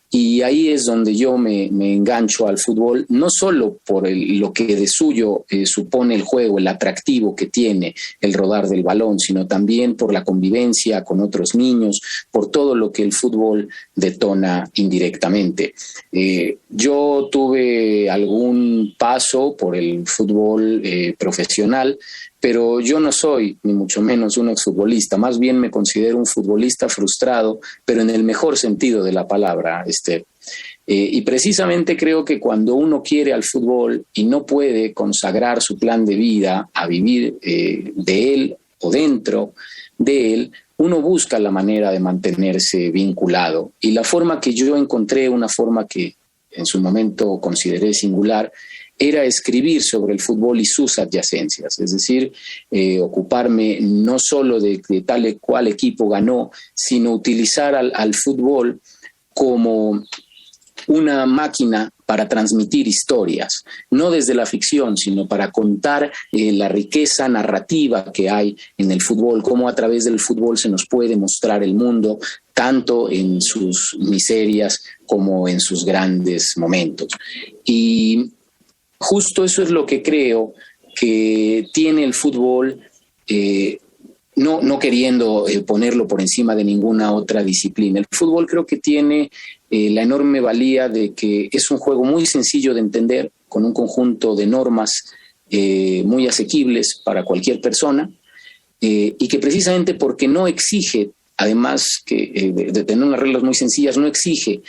y ahí es donde yo me engancho al fútbol, no solo por lo que de suyo supone el juego, el atractivo que tiene el rodar del balón, sino también por la convivencia con otros niños, por todo lo que el fútbol detona indirectamente. Yo tuve algún paso por el fútbol profesional, pero yo no soy ni mucho menos un exfutbolista, más bien me considero un futbolista frustrado, pero en el mejor sentido de la palabra, y precisamente creo que cuando uno quiere al fútbol y no puede consagrar su plan de vida a vivir de él o dentro de él, uno busca la manera de mantenerse vinculado. Y la forma que yo encontré, una forma que en su momento consideré singular, era escribir sobre el fútbol y sus adyacencias, es decir, ocuparme no solo de tal y cual equipo ganó, sino utilizar al fútbol como una máquina para transmitir historias, no desde la ficción, sino para contar la riqueza narrativa que hay en el fútbol, cómo a través del fútbol se nos puede mostrar el mundo, tanto en sus miserias como en sus grandes momentos. Y justo eso es lo que creo que tiene el fútbol, no queriendo ponerlo por encima de ninguna otra disciplina. El fútbol creo que tiene la enorme valía de que es un juego muy sencillo de entender, con un conjunto de normas muy asequibles para cualquier persona, y que precisamente porque no exige, además de tener unas reglas muy sencillas, no exige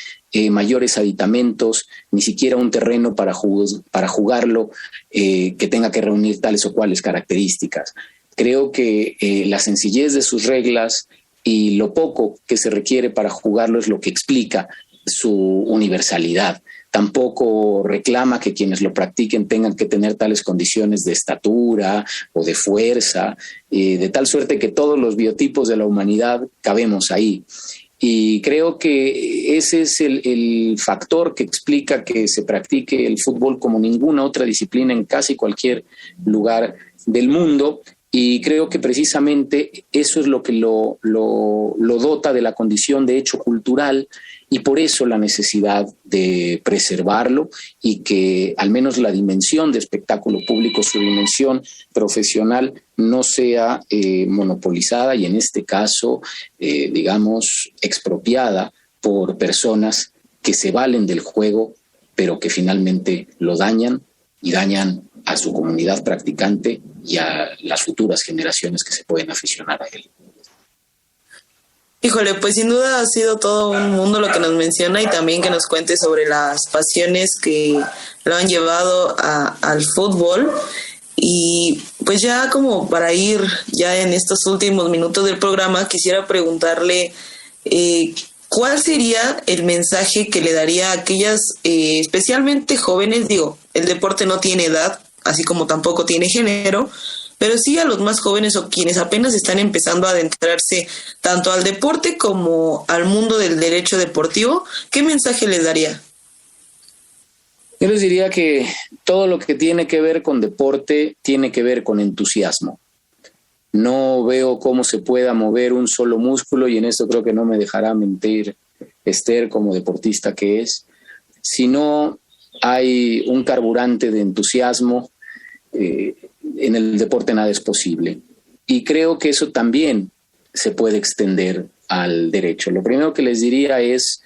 mayores aditamentos, ni siquiera un terreno para jugarlo que tenga que reunir tales o cuales características. Creo que la sencillez de sus reglas y lo poco que se requiere para jugarlo es lo que explica su universalidad. tampoco reclama que quienes lo practiquen tengan que tener tales condiciones de estatura o de fuerza, de tal suerte que todos los biotipos de la humanidad cabemos ahí. Y creo que ese es el factor que explica que se practique el fútbol como ninguna otra disciplina en casi cualquier lugar del mundo. Y creo que precisamente eso es lo que lo dota de la condición de hecho cultural, y por eso la necesidad de preservarlo y que al menos la dimensión de espectáculo público, su dimensión profesional, no sea monopolizada y en este caso, digamos, expropiada por personas que se valen del juego, pero que finalmente lo dañan y dañan a su comunidad practicante y a las futuras generaciones que se pueden aficionar a él. Híjole, pues sin duda ha sido todo un mundo lo que nos menciona, y también que nos cuente sobre las pasiones que lo han llevado al fútbol. Y pues ya como para ir ya en estos últimos minutos del programa, quisiera preguntarle ¿cuál sería el mensaje que le daría a aquellas, especialmente jóvenes? Digo, el deporte no tiene edad, así como tampoco tiene género, pero sí a los más jóvenes o quienes apenas están empezando a adentrarse tanto al deporte como al mundo del derecho deportivo. ¿Qué mensaje les daría? Yo les diría que todo lo que tiene que ver con deporte tiene que ver con entusiasmo. No veo cómo se pueda mover un solo músculo, y en esto creo que no me dejará mentir Esther como deportista que es, si no hay un carburante de entusiasmo. En el deporte nada es posible. Y creo que eso también se puede extender al derecho. Lo primero que les diría es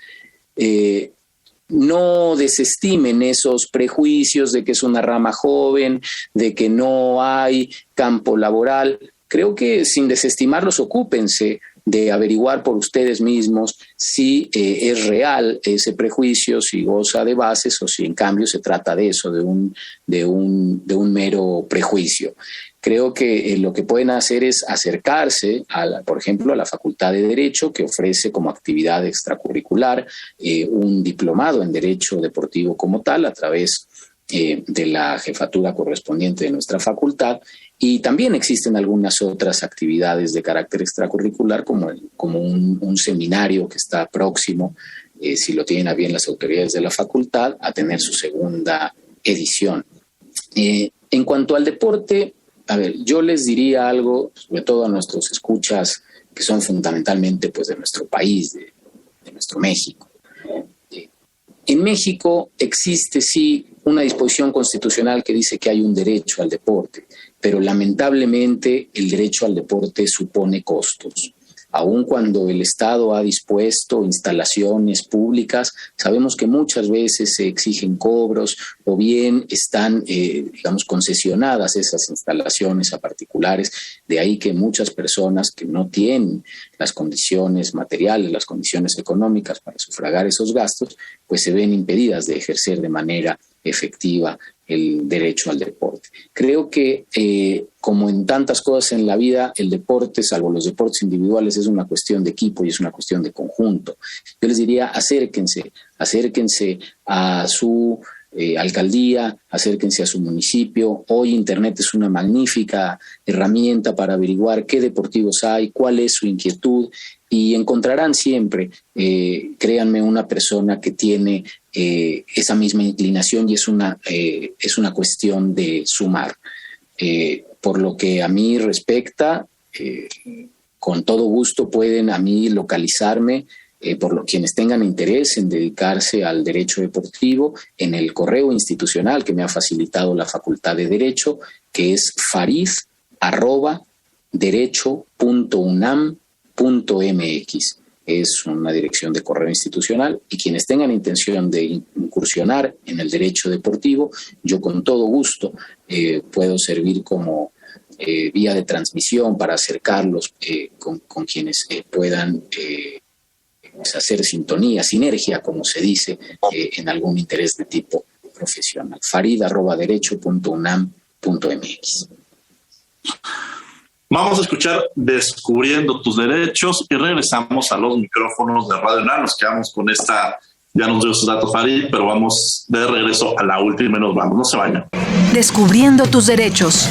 no desestimen esos prejuicios de que es una rama joven, de que no hay campo laboral. Creo que sin desestimarlos, ocúpense de averiguar por ustedes mismos si es real ese prejuicio, si goza de bases o si en cambio se trata de eso, de un mero prejuicio. Creo que lo que pueden hacer es acercarse, por ejemplo, a la Facultad de Derecho, que ofrece como actividad extracurricular un diplomado en Derecho Deportivo como tal, a través de la jefatura correspondiente de nuestra facultad. Y también existen algunas otras actividades de carácter extracurricular, como un seminario que está próximo, si lo tienen a bien las autoridades de la facultad, a tener su segunda edición. En cuanto al deporte, a ver, yo les diría algo, sobre todo a nuestros escuchas, que son fundamentalmente pues, de nuestro país, de nuestro México. En México existe, sí, una disposición constitucional que dice que hay un derecho al deporte, pero lamentablemente el derecho al deporte supone costos. Aun cuando el Estado ha dispuesto instalaciones públicas, sabemos que muchas veces se exigen cobros o bien están, concesionadas esas instalaciones a particulares. De ahí que muchas personas que no tienen las condiciones materiales, las condiciones económicas para sufragar esos gastos, pues se ven impedidas de ejercer de manera efectiva el derecho al deporte. Creo que, como en tantas cosas en la vida, el deporte, salvo los deportes individuales, es una cuestión de equipo y es una cuestión de conjunto. Yo les diría, acérquense a su alcaldía, acérquense a su municipio. Hoy Internet es una magnífica herramienta para averiguar qué deportivos hay, cuál es su inquietud, y encontrarán siempre, créanme, una persona que tiene esa misma inclinación, y es una cuestión de sumar. Por lo que a mí respecta, con todo gusto pueden a mí localizarme, quienes tengan interés en dedicarse al derecho deportivo, en el correo institucional que me ha facilitado la Facultad de Derecho, que es farid@derecho.unam.mx. Es una dirección de correo institucional, y quienes tengan intención de incursionar en el derecho deportivo, yo con todo gusto puedo servir como vía de transmisión para acercarlos con quienes puedan hacer sintonía, sinergia, como se dice, en algún interés de tipo profesional. farid@derecho.unam.mx. Vamos a escuchar Descubriendo tus derechos y regresamos a los micrófonos de Radio UNAM. Nos quedamos con esta Ya nos dio sus datos Farid, pero vamos de regreso a la última y nos vamos. No se vayan. Descubriendo tus derechos.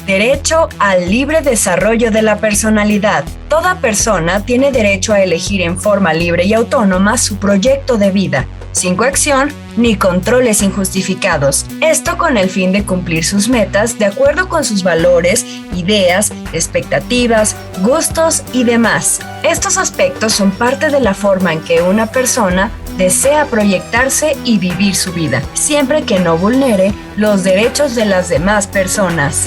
Derecho al libre desarrollo de la personalidad. Toda persona tiene derecho a elegir en forma libre y autónoma su proyecto de vida, sin coacción ni controles injustificados. Esto con el fin de cumplir sus metas de acuerdo con sus valores, ideas, expectativas, gustos y demás. Estos aspectos son parte de la forma en que una persona desea proyectarse y vivir su vida, siempre que no vulnere los derechos de las demás personas.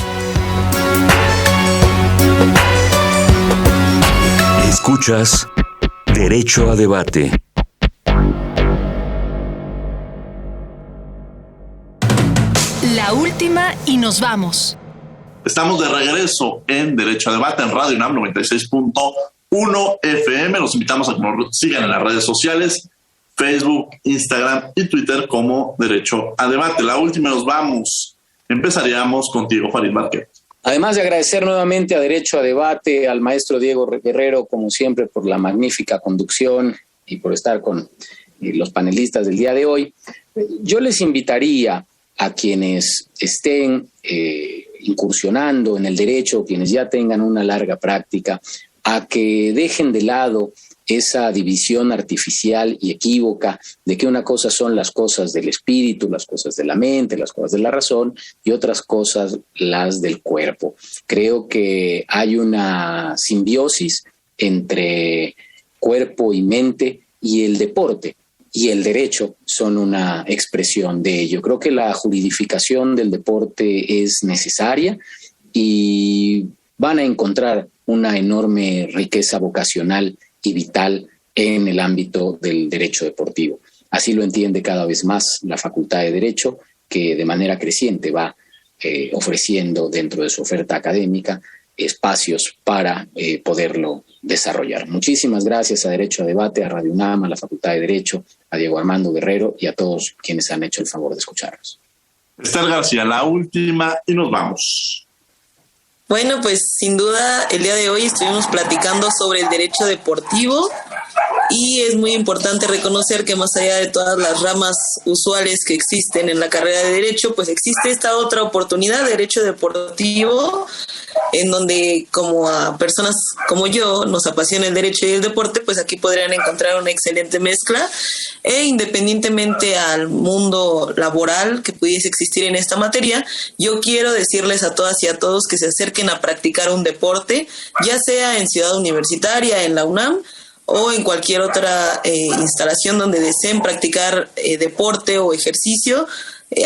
Escuchas Derecho a Debate. La última y nos vamos. Estamos de regreso en Derecho a Debate en Radio UNAM 96.1 FM. Los invitamos a que nos sigan en las redes sociales, Facebook, Instagram y Twitter como Derecho a Debate. La última y nos vamos. Empezaríamos contigo, Farid Barquet. Además de agradecer nuevamente a Derecho a Debate, al maestro Diego Guerrero, como siempre, por la magnífica conducción y por estar con los panelistas del día de hoy, yo les invitaría a quienes estén incursionando en el derecho, quienes ya tengan una larga práctica, a que dejen de lado esa división artificial y equívoca de que una cosa son las cosas del espíritu, las cosas de la mente, las cosas de la razón y otras cosas las del cuerpo. Creo que hay una simbiosis entre cuerpo y mente y el deporte y el derecho son una expresión de ello. Creo que la juridificación del deporte es necesaria y van a encontrar una enorme riqueza vocacional y vital en el ámbito del derecho deportivo. Así lo entiende cada vez más la Facultad de Derecho, que de manera creciente va ofreciendo dentro de su oferta académica espacios para poderlo desarrollar. Muchísimas gracias a Derecho a Debate, a Radio UNAM, a la Facultad de Derecho, a Diego Armando Guerrero y a todos quienes han hecho el favor de escucharnos. Esther García, la última y nos vamos. Bueno, pues sin duda el día de hoy estuvimos platicando sobre el derecho deportivo y es muy importante reconocer que más allá de todas las ramas usuales que existen en la carrera de derecho, pues existe esta otra oportunidad de derecho deportivo en donde como a personas como yo nos apasiona el derecho y el deporte, pues aquí podrían encontrar una excelente mezcla e independientemente al mundo laboral que pudiese existir en esta materia, yo quiero decirles a todas y a todos que se acerquen a practicar un deporte, ya sea en Ciudad Universitaria, en la UNAM, o en cualquier otra instalación donde deseen practicar deporte o ejercicio.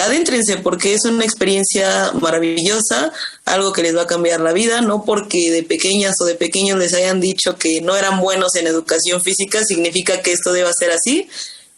Adéntrense porque es una experiencia maravillosa, algo que les va a cambiar la vida, no porque de pequeñas o de pequeños les hayan dicho que no eran buenos en educación física, significa que esto deba ser así.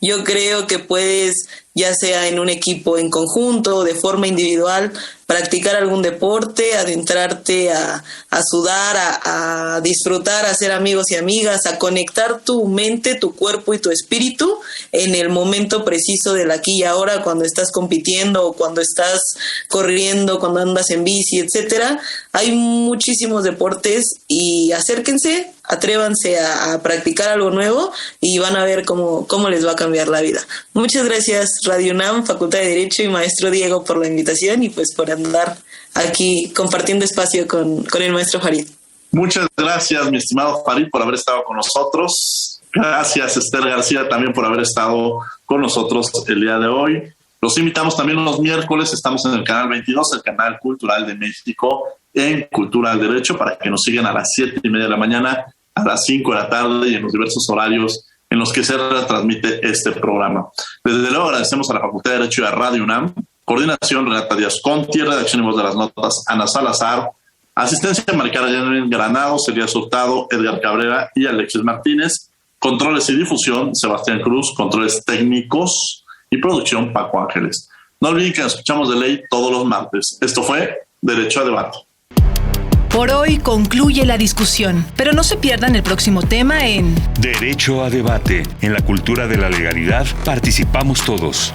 Yo creo que puedes, ya sea en un equipo en conjunto o de forma individual, practicar algún deporte, adentrarte a sudar, a disfrutar, a ser amigos y amigas, a conectar tu mente, tu cuerpo y tu espíritu en el momento preciso del aquí y ahora, cuando estás compitiendo o cuando estás corriendo, cuando andas en bici, etcétera. Hay muchísimos deportes y acérquense, atrévanse a practicar algo nuevo y van a ver cómo les va a cambiar la vida. Muchas gracias Radio UNAM, Facultad de Derecho y maestro Diego por la invitación y pues por andar aquí compartiendo espacio con el maestro Farid. Muchas gracias, mi estimado Farid, por haber estado con nosotros. Gracias, Esther García, también por haber estado con nosotros el día de hoy. Los invitamos también los miércoles, estamos en el canal 22, el canal cultural de México, en Cultura del Derecho, para que nos sigan a las 7:30 de la mañana, a las 5 de la tarde y en los diversos horarios en los que se retransmite este programa. Desde luego agradecemos a la Facultad de Derecho y a Radio UNAM. Coordinación, Renata Díaz Conti, redacción y voz de las notas, Ana Salazar, asistencia, Maricara Granados, Elías Hurtado, Edgar Cabrera y Alexis Martínez, controles y difusión, Sebastián Cruz, controles técnicos y producción, Paco Ángeles. No olviden que nos escuchamos de ley todos los martes. Esto fue Derecho a Debate. Por hoy concluye la discusión, pero no se pierdan el próximo tema en Derecho a Debate. En la cultura de la legalidad participamos todos.